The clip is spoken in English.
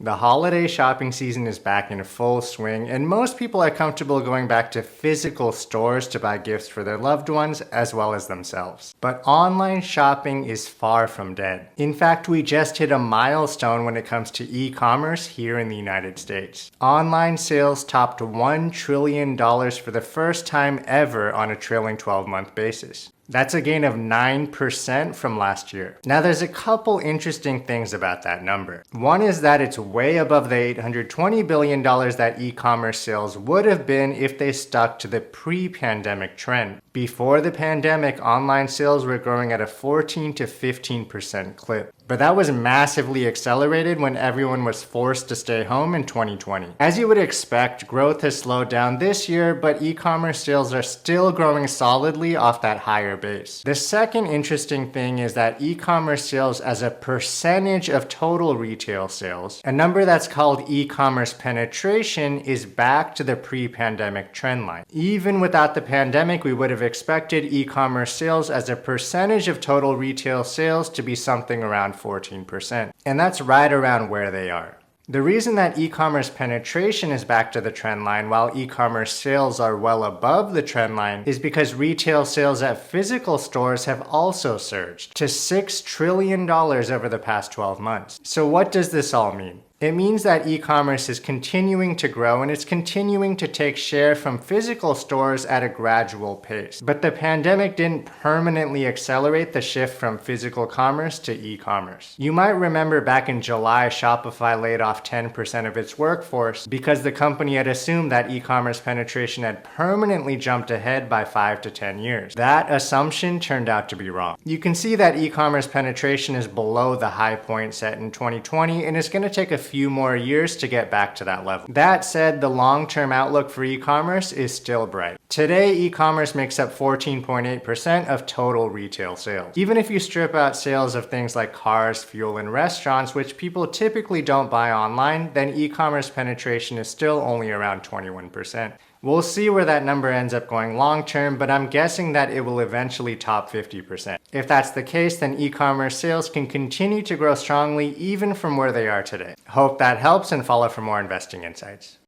The holiday shopping season is back in full swing, and most people are comfortable going back to physical stores to buy gifts for their loved ones as well as themselves. But online shopping is far from dead. In fact, we just hit a milestone when it comes to e-commerce here in the United States. Online sales topped $1 trillion for the first time ever on a trailing 12-month basis. That's a gain of 9% from last year. Now there's a couple interesting things about that number. One is that it's way above the $820 billion that e-commerce sales would have been if they stuck to the pre-pandemic trend. Before the pandemic, online sales were growing at a 14 to 15% clip. But that was massively accelerated when everyone was forced to stay home in 2020. As you would expect, growth has slowed down this year, but e-commerce sales are still growing solidly off that higher base. The second interesting thing is that e-commerce sales as a percentage of total retail sales, a number that's called e-commerce penetration, is back to the pre-pandemic trend line. Even without the pandemic, we would have expected e-commerce sales as a percentage of total retail sales to be something around 14%. And that's right around where they are. The reason that e-commerce penetration is back to the trend line while e-commerce sales are well above the trend line is because retail sales at physical stores have also surged to $6 trillion over the past 12 months. So what does this all mean? It means that e-commerce is continuing to grow and it's continuing to take share from physical stores at a gradual pace. But the pandemic didn't permanently accelerate the shift from physical commerce to e-commerce. You might remember back in July, Shopify laid off 10% of its workforce because the company had assumed that e-commerce penetration had permanently jumped ahead by 5 to 10 years. That assumption turned out to be wrong. You can see that e-commerce penetration is below the high point set in 2020 and it's going to take a few more years to get back to that level. That said, the long-term outlook for e-commerce is still bright. Today, e-commerce makes up 14.8% of total retail sales. Even if you strip out sales of things like cars, fuel, and restaurants, which people typically don't buy online, then e-commerce penetration is still only around 21%. We'll see where that number ends up going long term, but I'm guessing that it will eventually top 50%. If that's the case, then e-commerce sales can continue to grow strongly even from where they are today. Hope that helps, and follow for more investing insights.